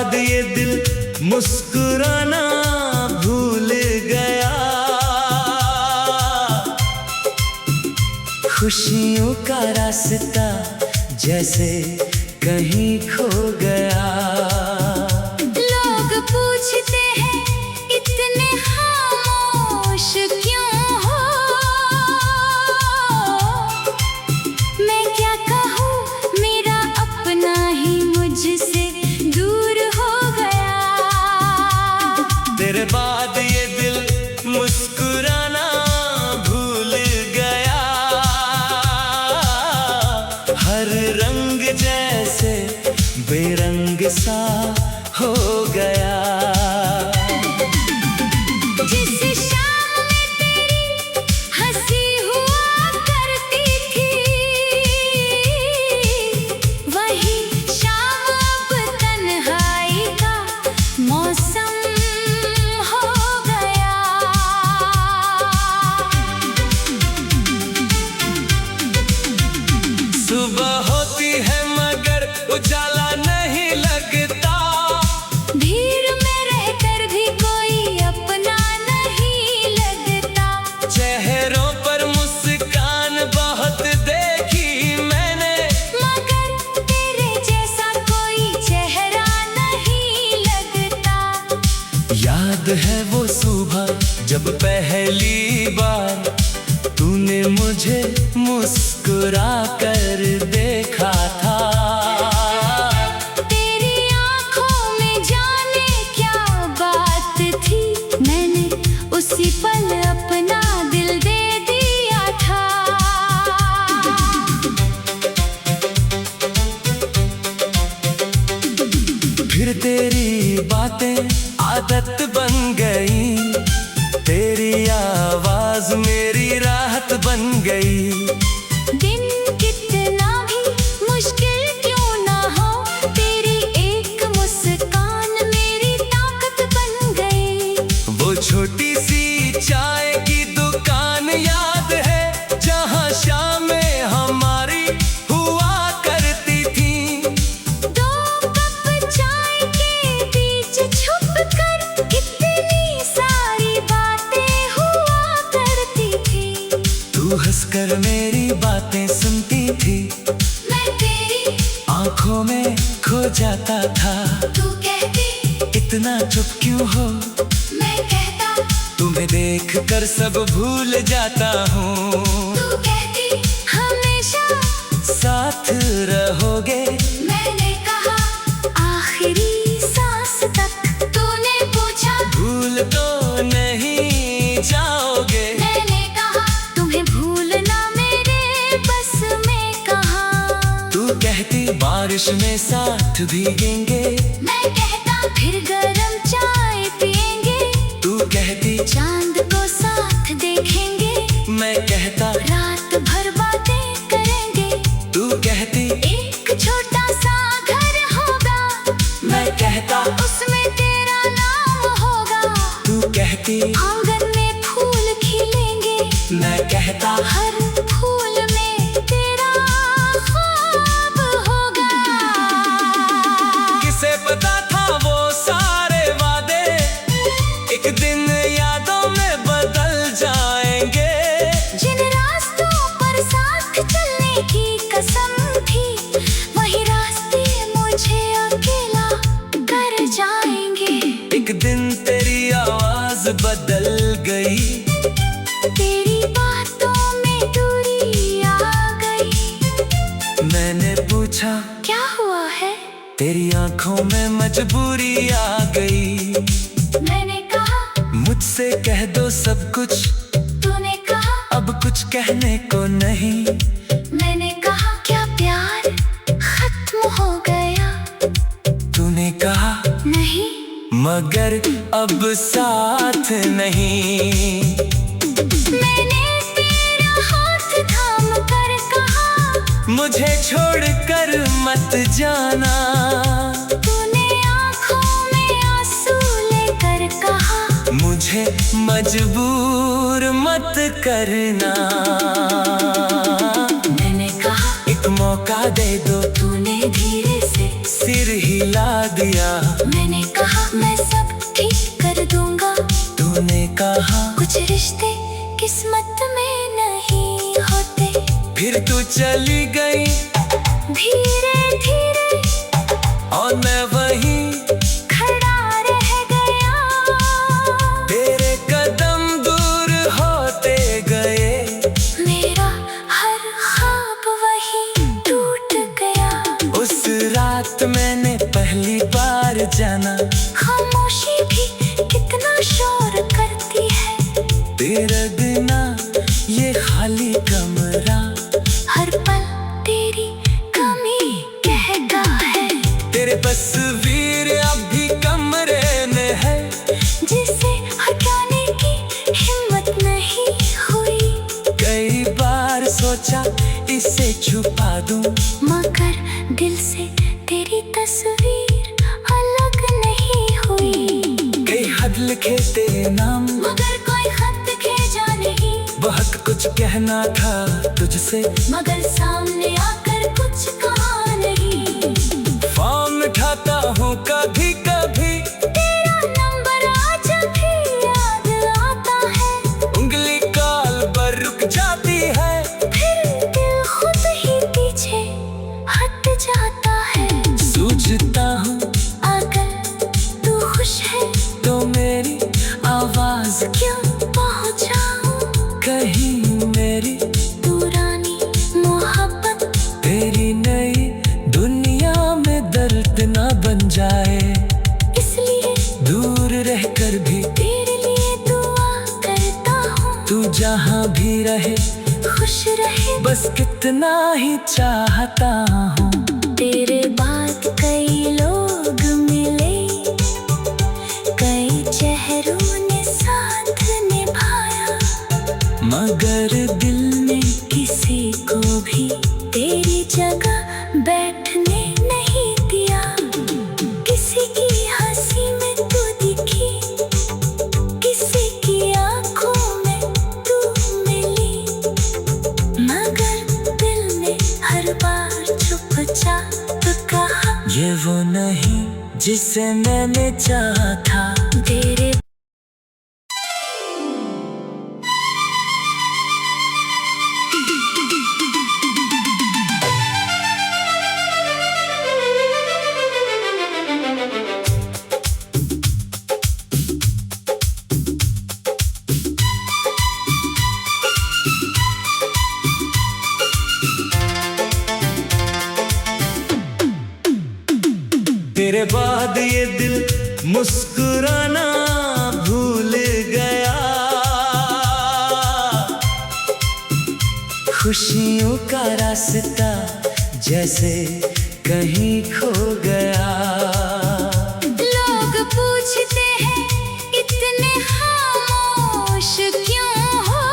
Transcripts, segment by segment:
बाद ये दिल मुस्कुराना भूल गया। खुशियों का रास्ता जैसे कहीं खो गया। लोग पूछते हैं इतने खामोश क्यों हो, मैं क्या कहूँ मेरा अपना ही मुझसे दूर हो गया। तेरे बाद ये दिल मुस्कुराना भूल गया। हर रंग जैसे बेरंग सा हो गया। जिस शाम में तेरी हंसी हुआ करती थी, वही शाम अब तन्हाई का मौसम हो गया। सुबह होती है मगर उजाला नहीं लगता। भीड़ में रहकर भी कोई अपना नहीं लगता। चेहरों पर मुस्कान बहुत देखी मैंने, मगर तेरे जैसा कोई चेहरा नहीं लगता। याद है वो सुबह जब पहली बार तूने मुझे मुस्कुरा कर देखा था। तेरी आँखों में जाने क्या बात थी, मैंने उसी पल अपना दिल दे दिया था। फिर तेरी बातें आदत बन गई, तेरी आवाज मेरी राहत बन गई। दिन कितना भी मुश्किल क्यों ना हो, तेरी एक मुस्कान मेरी ताकत बन गई। वो छोटी सी चाय की दुकान याद है जहाँ शामें हमारी हुआ करती थी। दो कप चाय के बीच छुप कर कितनी सारी बातें हुआ करती थी। तू हंसकर मेरी बातें सुनती थी, मैं तेरी आंखों में खो जाता था। तू कहती इतना चुप क्यों हो, मैं कहता तुम्हें देख कर सब भूल जाता हूँ। तू कहती हमेशा साथ रहोगे, मैंने कहा आखिरी सांस तक। तूने पूछा भूल तो नहीं जाओगे। मैंने कहा तुम्हें भूलना मेरे बस में कहाँ। तू कहती बारिश में साथ भीगेंगे, मैं कहता फिर गरम चाय पिएंगे। तू कहती चांद को साथ देखेंगे, मैं कहता रात भर बातें करेंगे। तू कहती एक छोटा सा घर होगा, मैं कहता उसमें तेरा नाम होगा। तू कहती आंगन में फूल खिलेंगे, मैं कहता हर फूल में तेरा ख्वाब होगा। किसे पता था वो सारे वादे एक दिन यादों में बदल जाएंगे। जिन रास्तों पर साथ चलने की कसम थी, वही रास्ते मुझे अकेला कर जाएंगे। एक दिन तेरी आवाज बदल गई, तेरी बातों में दूरी आ गई। मैंने पूछा क्या हुआ है, तेरी आंखों में मजबूरी आ गई। मैंने कहा मुझसे कह दो सब कुछ, तूने कहा अब कुछ कहने को नहीं। मैंने कहा क्या प्यार खत्म हो गया, तूने कहा नहीं मगर अब साथ नहीं। मैंने तेरा हाथ थाम कर कहा मुझे छोड़कर मत जाना। तूने आँखों में आंसू लेकर कहा मुझे मजबूर मत करना। मैंने कहा एक मौका दे दो, तूने धीरे से सिर हिला दिया। मैंने रिश्ते किस्मत में नहीं होते। फिर तू चली गई धीरे धीरे और मैं वहीं खड़ा रह गया। तेरे कदम दूर होते गए। मेरा हर ख्वाब वहीं टूट गया। उस रात मैंने पहली बार जाना खामोशी भी कितना शोर करती है। तेरे बिना ये खाली कमरा हर पल तेरी कमी कहता है। तेरे तस्वीर अब भी कमरे में है, जिसे हटाने की हिम्मत नहीं हुई। कई बार सोचा इसे छुपा दूं, मगर दिल से तेरी तस्वीर अलग नहीं हुई। कई हद लिखे तेरे नाम, मगर कोई खत भेजा नहीं। बहुत कुछ कहना था तुझसे, मगर सामने आकर कुछ कहा नहीं। फॉर्म उठाता हूँ कभी कभी, तेरा नंबर आज भी याद आता है। उंगली कॉल पर रुक जाती है। फिर दिल खुद ही पीछे हट जाता है। सोचता हूँ अगर तू खुश है तो मेरी आवाज क्यों पहुंचाऊं। कहीं मेरी पुरानी मोहब्बत तेरी नई दुनिया में दर्द ना बन जाए। इसलिए दूर रहकर भी तेरे लिए दुआ करता हूँ। तू जहाँ भी रहे खुश रहे, बस कितना ही चाहता हूँ। तेरे बाद कई लोग मिले, कई चेहरों ने साथ निभाया। मगर दिल ने किसी को भी तेरी जगह बैठने नहीं दिया। किसी की हंसी में तू दिखी, किसी की आंखों में तू मिली। मगर दिल ने हर बार चुपचाप कहा, ये वो नहीं जिसे मैंने चाहा था। तेरे तेरे बाद ये दिल मुस्कुराना भूल गया। खुशियों का रास्ता जैसे कहीं खो गया। लोग पूछते हैं इतने खामोश क्यों हो।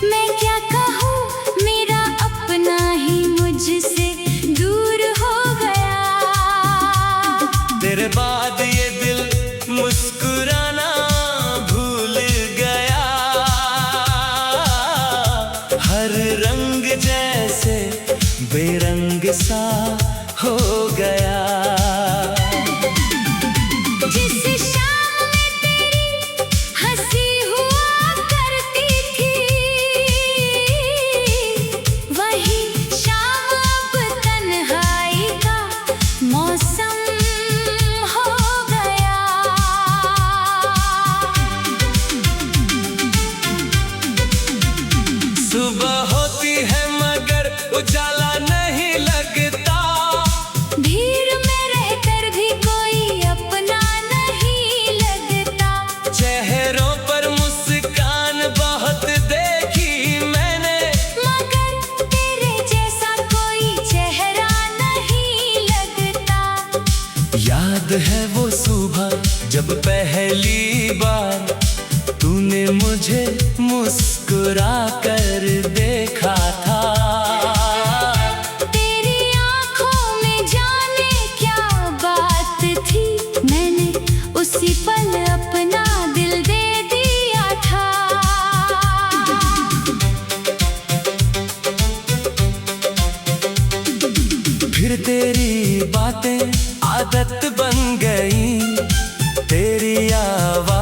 मैं क्या कहूँ, मेरा अपना ही मुझसे दूर हो गया। तेरे बाद ये दिल मुस्कुराना भूल गया। हर रंग जैसे बेरंग सा हो गया। जिस शाम में तेरी हंसी हुआ करती थी, वही शाम अब तन्हाई का मौसम हो गया। सुबह होती है मगर उजाला नहीं लगता। भीड़ में रहकर भी कोई अपना नहीं लगता। चेहरों पर मुस्कान बहुत देखी मैंने, मगर तेरे जैसा कोई चेहरा नहीं लगता। याद है वो सुबह जब पहली बार तूने मुझे मुस्कुरा कर देखा था। तेरी आँखों में जाने क्या बात थी, मैंने उसी पल अपना दिल दे दिया था। फिर तेरी बातें आदत बन गई, तेरी आवाज़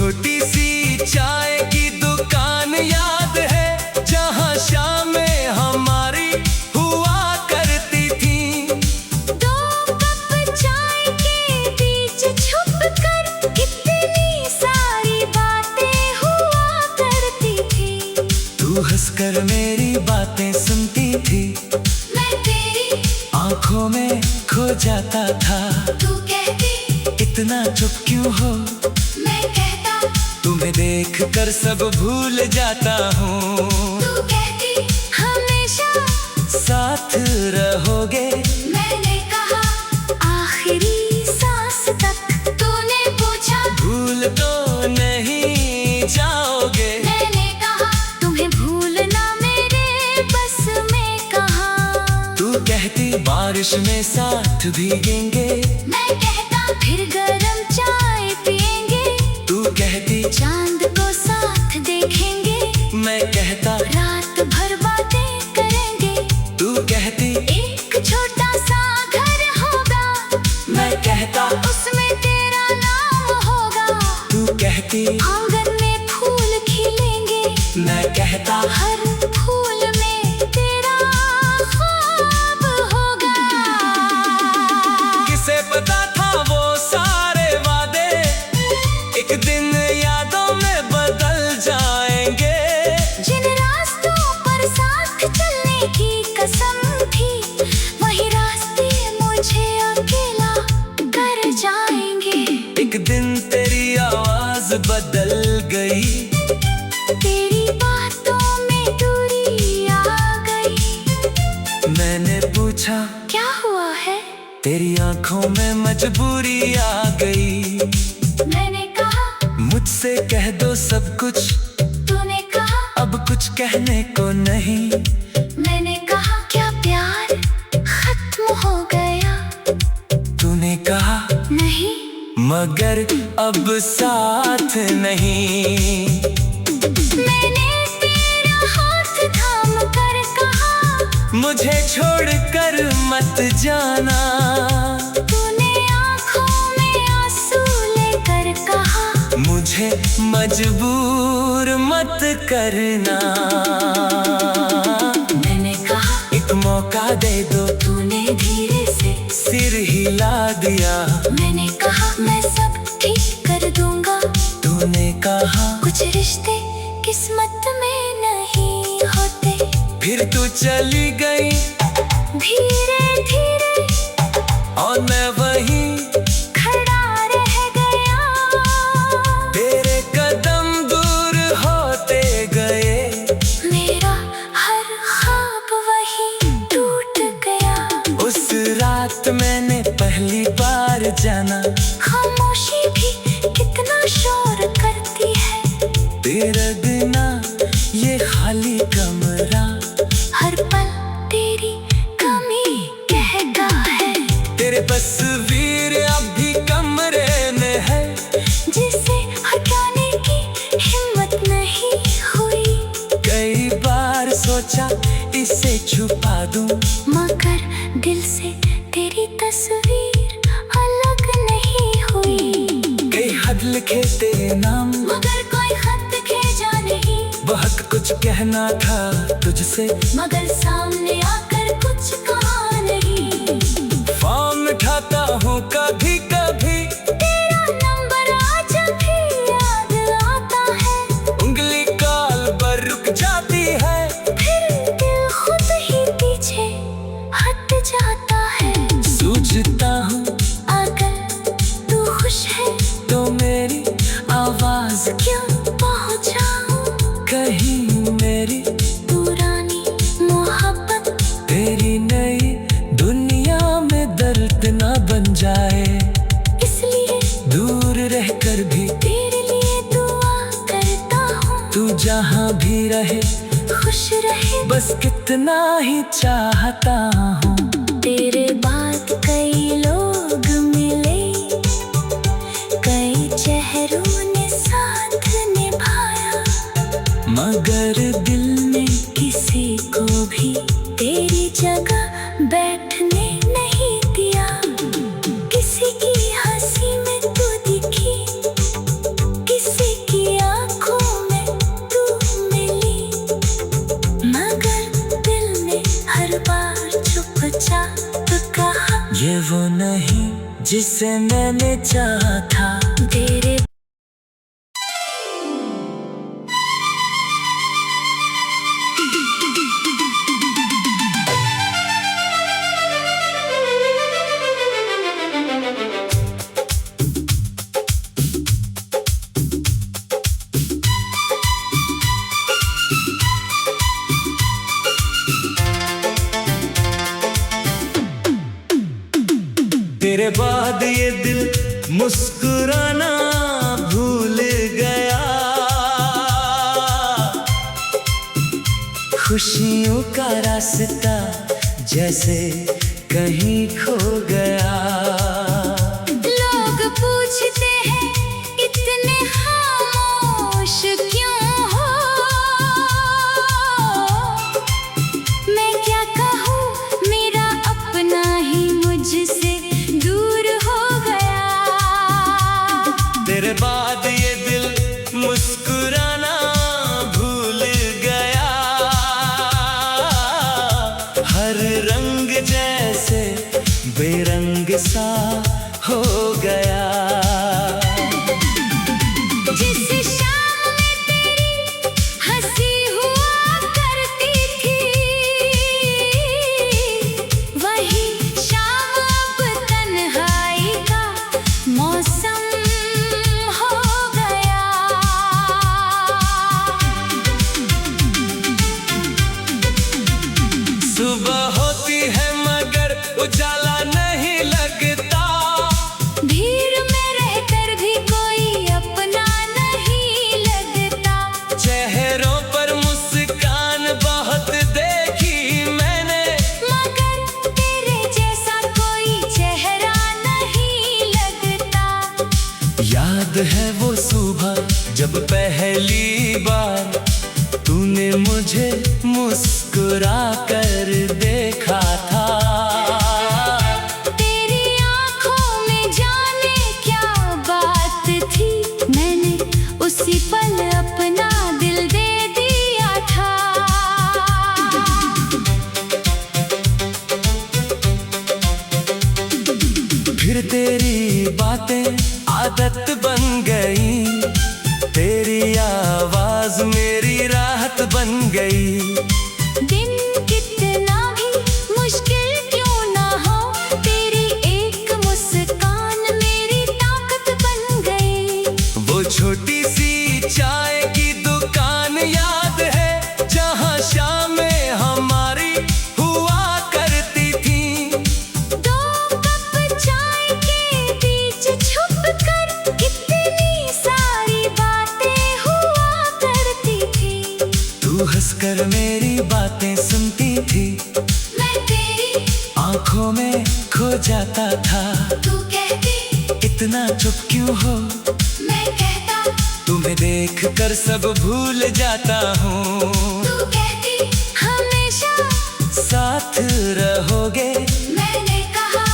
छोटी सी चाय की दुकान याद है, जहाँ शामें हमारी हुआ करती थी। दो कप चाय के बीच छुपकर कितनी सारी बातें हुआ करती थी। तू हंसकर मेरी बातें सुनती थी, मैं तेरी आंखों में खो जाता था। तू कहती इतना चुप क्यों हो, मैं कहता तुम्हें देख कर सब भूल जाता हूँ। तू कहती हमेशा साथ रहोगे, मैंने कहा आखिरी सांस तक। तूने पूछा भूल तो नहीं जाओगे। मैंने कहा तुम्हें भूलना मेरे बस में कहाँ। तू कहती बारिश में साथ भीगेंगे, मैं कहता फिर गरम चाय पिएंगे। तू कहती चांद को साथ देखेंगे, मैं कहता रात भर बातें करेंगे। तू कहती एक छोटा सा घर होगा, मैं कहता उसमें तेरा नाम होगा। तू कहती आंगन में फूल खिलेंगे, मैं कहता हर फूल में तेरा ख्वाब होगा। किसे पता था वो सारे वादे एक दिन यादों में बदल जाएंगे। जिन रास्तों पर साथ चलने की कसम थी, वही रास्ते मुझे अकेला कर जाएंगे। एक दिन तेरी आवाज बदल गई, तेरी बातों में दूरी आ गई। मैंने पूछा क्या हुआ है, तेरी आंखों में मजबूरी आ गई। मैंने कहा मुझसे कह दो सब कुछ, तूने कहा अब कुछ कहने को नहीं। मैंने कहा क्या प्यार खत्म हो गया, तूने कहा नहीं मगर अब साथ नहीं। मैंने तेरा हाथ थाम कर कहा मुझे छोड़कर मत जाना। तूने आँखों में आंसू लेकर कहा मुझे मजबूर मत करना। मैंने कहा एक मौका दे दो, तूने धीरे से सिर हिला दिया। मैंने कहा मैं सब ठीक कर दूंगा। तूने कहा कुछ रिश्ते किस्मत में नहीं होते। फिर तू चली गई धीरे धीरे और मैं वहीं खड़ा रह गया। तेरे कदम दूर होते गए, मेरा हर ख्वाब वहीं टूट गया। उस रात मैंने पहली बार जाना खामोशी भी कितना शोर करती है। तेरे बिना ये खाली कमरा, हर पल तेरी कमी कहता है। तेरे तस्वीर अब भी कमरे में है, जिसे हटाने की हिम्मत नहीं हुई। कई बार सोचा इसे छुपा दूं, मगर दिल से तेरी तस्वीर अलग नहीं हुई। कई हद लिखे तेरे नाम, मगर कोई खत भेजा नहीं। बहुत कुछ कहना था तुझसे, मगर सामने आकर कुछ कहा नहीं। फॉर्म उठाता हूँ कभी कभी, तेरा नंबर आज भी याद आता है। उंगली कॉल पर रुक जाती है, फिर दिल खुद ही पीछे हट जाता है। सूझता हूँ अगर तू खुश है तो मेरी आवाज क्यों पहुँचाऊं कहीं मेरी पुरानी मोहब्बत। तेरी नई दुनिया में दर्द ना बन जाए। इसलिए दूर रहकर भी तेरे लिए दुआ करता हूँ। तू जहाँ भी रहे खुश रहे बस कितना ही चाहता हूँ। तेरे बाद कई लोग मिले, कई चेहरों ने साथ निभाया। मगर दिल ने किसी को भी तेरी जगह बैठने नहीं दिया। किसी की हंसी में तू दिखी, किसी जिसे मैंने चाहा था। तेरे तेरे बाद ये दिल मुस्कुराना भूल गया, खुशियों का रास्ता जैसे कहीं खो गया। लोग पूछते हैं इतने खामोश क्यों हो, मैं क्या कहूँ मेरा अपना ही मुझसे दूर हो गया। तेरे बाद ये दिल मुस्कुराना भूल गया, हर रंग जैसे बेरंग सा हो गया। जिस शाम में तेरी हंसी हुआ करती थी, वही शाम अब तन्हाई का मौसम हो गया। सुबह होती है मगर उजाला नहीं लगता, भीड़ में रहकर भी कोई अपना नहीं लगता। चेहरों पर मुस्कान बहुत देखी मैंने, मगर तेरे जैसा कोई चेहरा नहीं लगता। याद है वो सुबह जब पहली बार तूने मुझे मुस्कुरा कर देखा था। तेरी आँखों में जाने क्या बात थी, मैंने उसी पल अपना दिल दे दिया था। फिर तेरी बातें आदत बन गई, तेरी आवाज मेरी राहत बन गई। दिन कितना भी मुश्किल क्यों ना हो, तेरी एक मुस्कान मेरी ताकत बन गई। वो छोटी सी चाय की दुकान याद है, जहाँ शामें हमारी हुआ करती थी। दो कप चाय के बीच छुप कर कितनी सारी बातें हुआ करती थी। तू हंसकर मेरी बातें सुनती थी, मैं तेरी आंखों में खो जाता था। तू कहती इतना चुप क्यों हो, मैं कहता तुम्हें देख कर सब भूल जाता हूँ। तू कहती हमेशा साथ रहोगे, मैंने कहा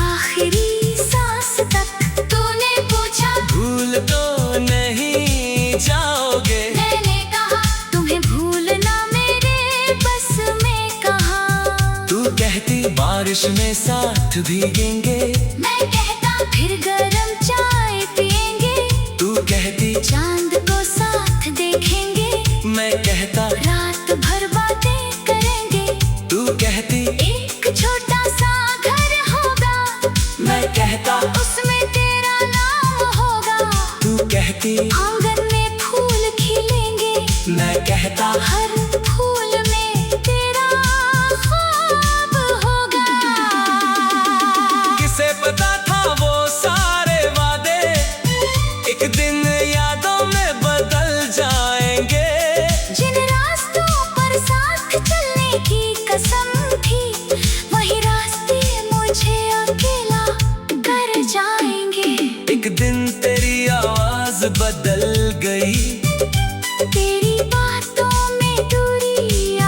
आखिरी सांस तक। तूने पूछा भूल तो नहीं जाओगे, मैंने कहा तुम्हें भूलना मेरे बस में कहाँ। तू कहती बारिश में साथ भीगेंगे, मैं कहता फिर गरम चाय पिएंगे। तू कहती चांद को साथ देखेंगे, मैं कहता रात भर बातें करेंगे। तू कहती एक छोटा सा घर होगा, मैं कहता उसमें तेरा नाम होगा। तू कहती आंगन में फूल खिलेंगे, मैं कहता हर फूल में तेरा ख्वाब होगा। किसे पता था वो सारे वादे एक दिन यादों में बदल जाएंगे। जिन रास्तों पर साथ चलने की कसम थी, वही रास्ते मुझे अकेला कर जाएंगे। एक दिन तेरी आवाज बदल गई, तेरी बातों में दूरी आ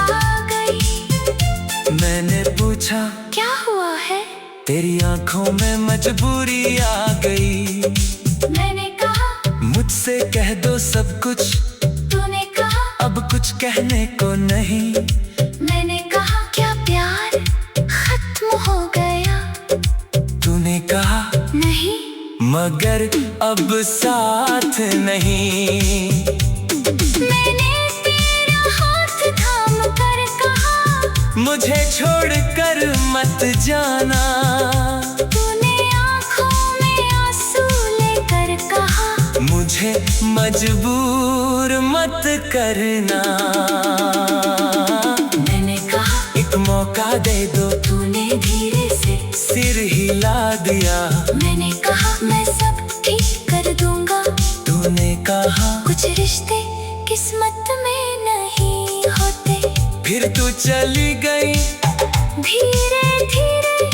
गई। मैंने पूछा क्या हुआ है, तेरी आंखों में मजबूरी आ गई। मैंने कहा मुझसे कह दो सब कुछ, तूने कहा अब कुछ कहने को नहीं। मैंने कहा क्या प्यार खत्म हो गया। तूने कहा मगर अब साथ नहीं। मैंने तेरा हाथ थाम कर कहा, मुझे छोड़कर मत जाना। तूने आँखों में आंसू लेकर कहा, मुझे मजबूर मत करना। मैंने कहा एक मौका दे दो, तूने धीरे से सिर हिला दिया। मैंने कहा मैं सब ठीक कर दूंगा। तूने कहा कुछ रिश्ते किस्मत में नहीं होते। फिर तू चली गई धीरे धीरे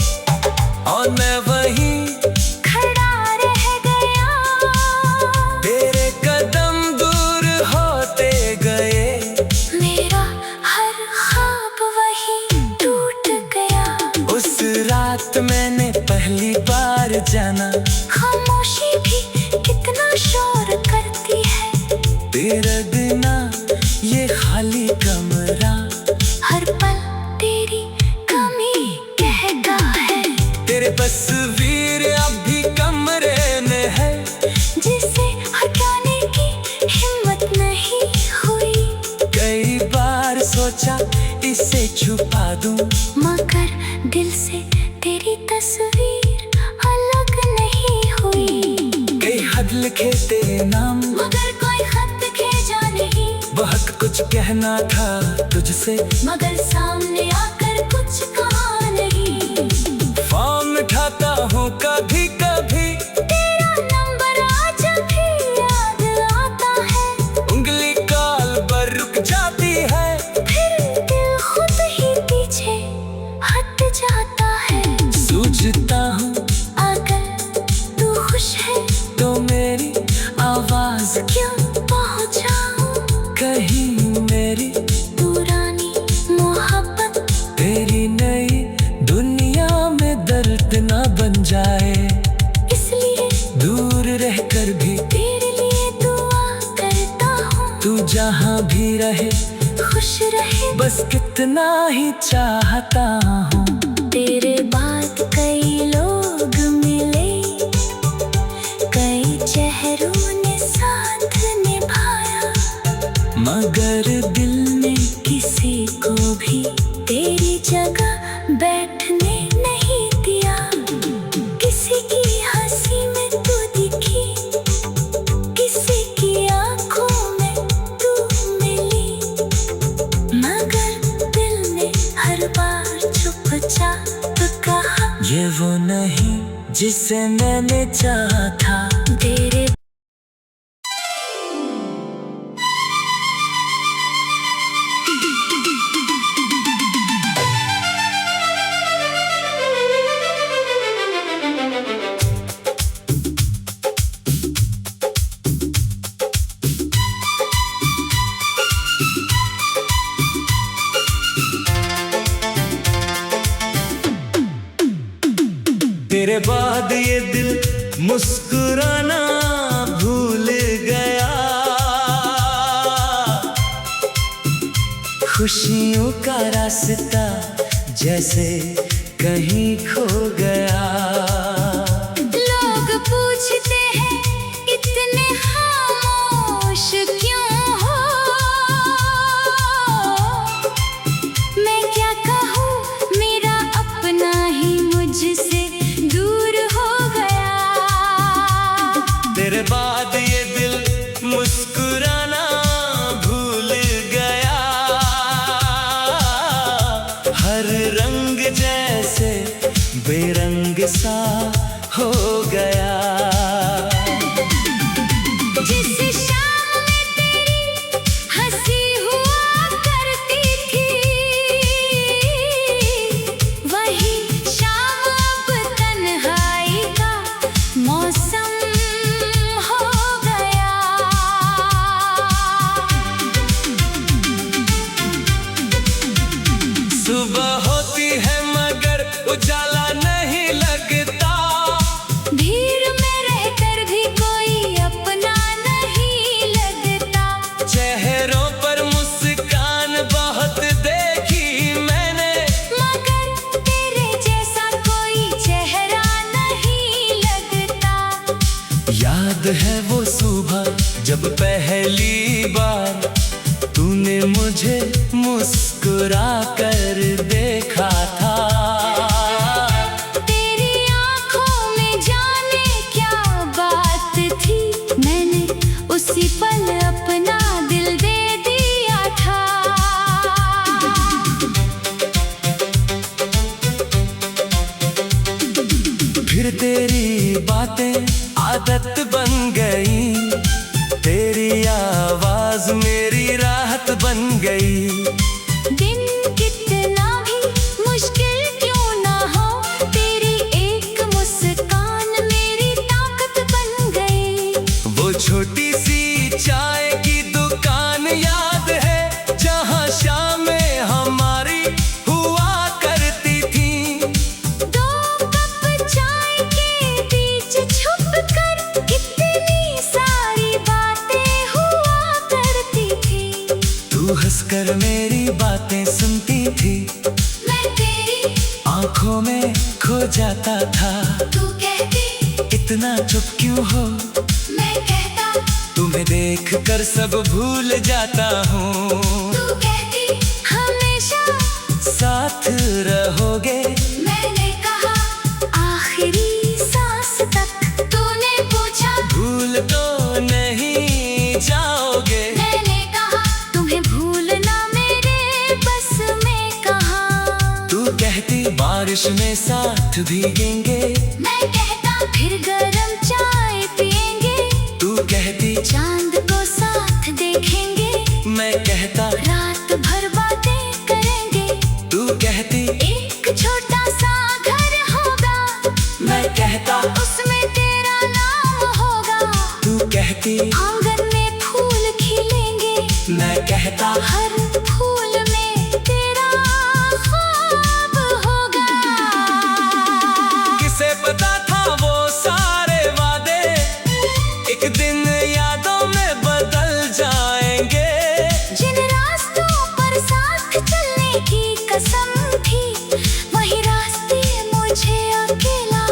और मैं वहीं खड़ा रह गया। तेरे कदम दूर होते गए। मेरा हर ख्वाब वहीं टूट गया। उस रात मैंने पहली बार जाना, खामोशी भी कितना शोर करती है। तेरे बिना ये खाली कमरा, हर पल तेरी कमी कहता है। तेरे तस्वीर अब भी कमरे में है, जिसे हटाने की हिम्मत नहीं हुई। कई बार सोचा इसे छुपा दूं, मगर दिल से तेरी तस्वीर अलग नहीं हुई। कई हद लिखे तेरे नाम, मगर कोई खत भेजा नहीं। बहुत कुछ कहना था तुझसे, मगर सामने आकर कुछ कहा नहीं। फॉर्म उठाता हूँ कभी कभी, तेरा नंबर आज भी याद आता है। उंगली कॉल पर रुक जाती है। फिर दिल खुद ही पीछे हट जाता है। सोचता हूँ अगर तू खुश है तो मेरी आवाज क्यों पहुँचाऊं। कहीं मेरी पुरानी मोहब्बत तेरी नई दुनिया में दर्द ना बन जाए। इसलिए दूर रहकर भी तेरे लिए दुआ करता हूँ। तू जहाँ भी रहे खुश रहे बस कितना ही चाहता हूँ। तेरे बाद कई लोग मिले, कई चेहरों ने साथ निभाया। मगर दिल ने किसी को भी तेरी जगह बैठने नहीं दिया। किसी की हंसी में तू दिखी, किसी की आंखों में तू मिली। मगर दिल ने हर बार चुपचाप कहा, ये वो नहीं जिसे मैंने चाहा था। तेरे तेरे बाद ये दिल मुस्कुराना भूल गया। खुशियों का रास्ता जैसे कहीं खो गया। लोग पूछते हैं इतने खामोश क्यों हो। मैं क्या कहूँ, मेरा अपना ही मुझसे दूर हो गया। तेरे बाद ये दिल मुस्कुराना भूल गया। हर रंग जैसे बेरंग सा हो गया। जिस शाम में तेरी हंसी हुआ करती थी, वही शाम अब तन्हाई का मौसम हो गया। सुबह होती है मगर उजाला नहीं लगता। है वो सुबह जब पहली बार तूने मुझे मुस्कुरा कर देखा था। तेरी आंखों में जाने क्या बात थी, मैंने उसी पल अपना दिल दे दिया था। फिर तेरी बातें आदत बन गई, तेरी आवाज मेरी राहत बन गई। दिन कितना भी मुश्किल क्यों ना हो, तेरी एक मुस्कान मेरी ताकत बन गई। वो छोटी सी चाय की दुकान याद है जहाँ शामें हमारी हुआ करती थी। दो कप चाय के बीच छुप कर कितनी सारी बातें हुआ करती थी। तू हंसकर मेरी बातें सुनती थी, मैं तेरी आंखों में खो जाता था। तू कहती इतना चुप क्यों हो, मैं कहता तुम्हें देख कर सब भूल जाता हूँ। तू कहती हमेशा साथ रहोगे, मैंने कहा आखिरी सांस तक। तूने पूछा भूल तो नहीं जाओगे। मैंने कहा तुम्हें भूलना मेरे बस में कहाँ। तू कहती बारिश में साथ भीगेंगे, मैं कहता फिर गरम चाय पिएंगे। तू कहती चांद को साथ देखेंगे, मैं कहता रात भर बातें करेंगे। तू कहती एक छोटा सा घर होगा, मैं कहता उसमें तेरा नाम होगा। तू कहती आंगन में फूल खिलेंगे, मैं कहता हर फूल में तेरा ख्वाब होगा। किसे पता था वो सारे वादे एक दिन यादों में बदल जाएंगे। जिन रास्तों पर साथ चलने की कसम थी, वही रास्ते मुझे अकेला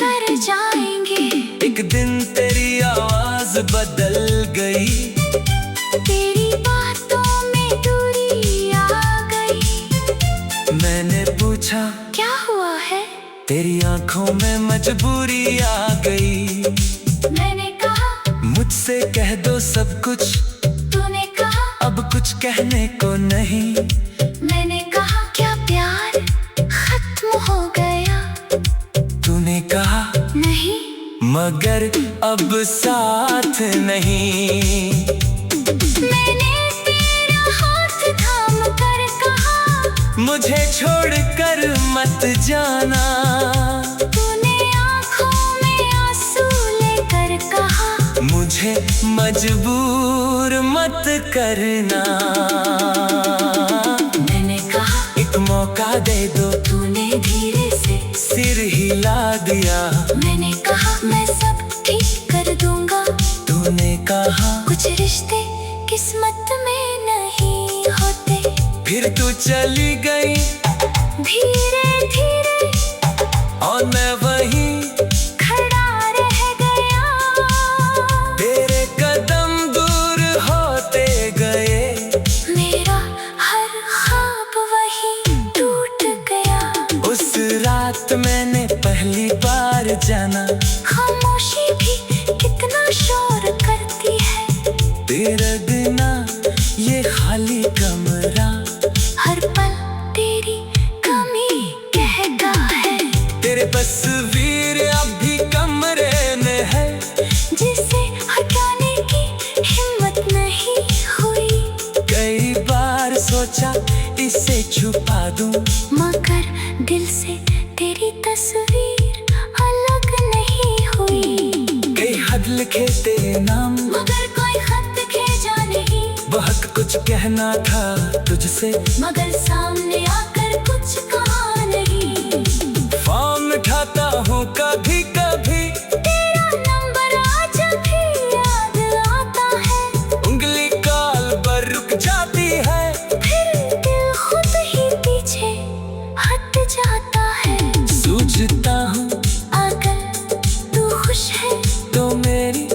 कर जाएंगे। एक दिन तेरी आवाज बदल गई, तेरी बातों में दूरी आ गई। मैंने पूछा क्या हुआ है, तेरी आंखों में मजबूरी आ गई। मैंने कहा मुझसे कह दो सब कुछ, तूने कहा अब कुछ कहने को नहीं। मैंने कहा क्या प्यार खत्म हो गया, तूने कहा नहीं मगर अब साथ नहीं। मैंने तेरा हाथ थाम कर कहा मुझे छोड़कर मत जाना। तूने आंखों में आंसू लेकर कहा मुझे मजबूर मत करना। मैंने कहा एक मौका दे दो, तूने धीरे से सिर हिला दिया। मैंने कहा मैं सब ठीक कर दूंगा। तूने कहा कुछ रिश्ते किस्मत में नहीं होते। फिर तू चली गई धीरे धीरे और मैं वहीं खड़ा रह गया। तेरे कदम दूर होते गए। मेरा हर ख्वाब वहीं टूट गया। उस रात मैंने पहली बार जाना खामोशी भी कितना शोर करती है। तेरे बिना ये खाली कमरा हर पल तेरी कमी कहता है। तेरे तस्वीर अब भी कमरे में है, जिसे हटाने की हिम्मत नहीं हुई। कई बार सोचा इसे छुपा दूं, मगर दिल से तेरी तस्वीर अलग नहीं हुई। कई हद लिखे तेरे नाम, मगर कोई खत भेजा नहीं। बहुत कुछ कहना था तुझसे, मगर सामने आकर कुछ कहा नहीं। फॉर्म उठाता हूँ कभी कभी, तेरा नंबर आज भी याद आता है। उंगली कॉल पर रुक जाती है, फिर दिल खुद ही पीछे हट जाता है। सोचता हूँ अगर तू खुश है तो मेरी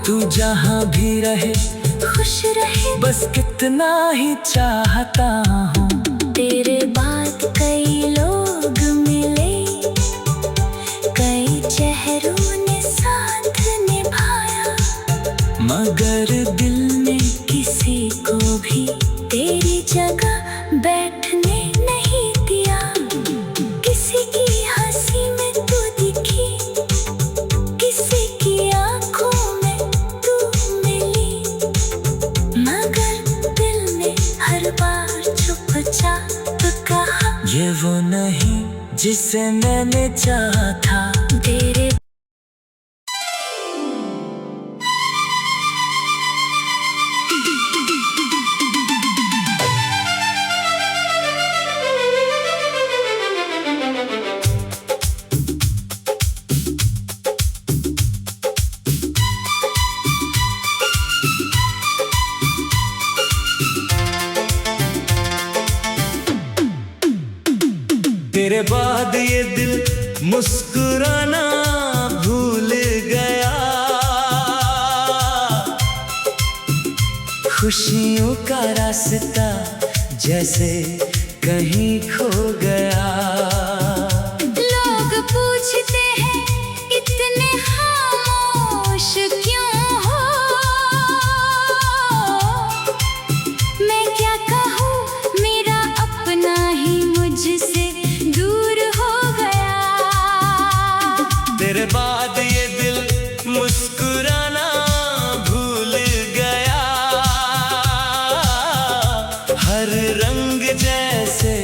तू जहाँ भी रहे खुश रहे, बस कितना ही चाहता हूँ। तेरे बाद कई लोग मिले, कई चेहरों ने साथ निभाया, मगर दिल ने किसी को भी तेरी जगह बैठने नहीं दिया। किसी की हंसी में तू दिखी, किसी की आंखों में तू मिली, मगर दिल ने हर बार चुपचाप कहा, ये वो नहीं जिसे मैंने चाहा था। तेरे तेरे बाद ये दिल मुस्कुराना भूल गया, खुशियों का रास्ता जैसे कहीं खो गया। लोग पूछते हैं इतने खामोश क्यों हो, मैं क्या कहूँ, मेरा अपना ही मुझसे दूर हो गया। तेरे बाद ये दिल मुस्कुराना भूल गया, हर रंग जैसे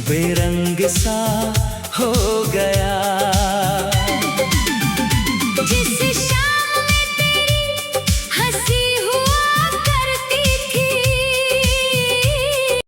बेरंग सा हो गया।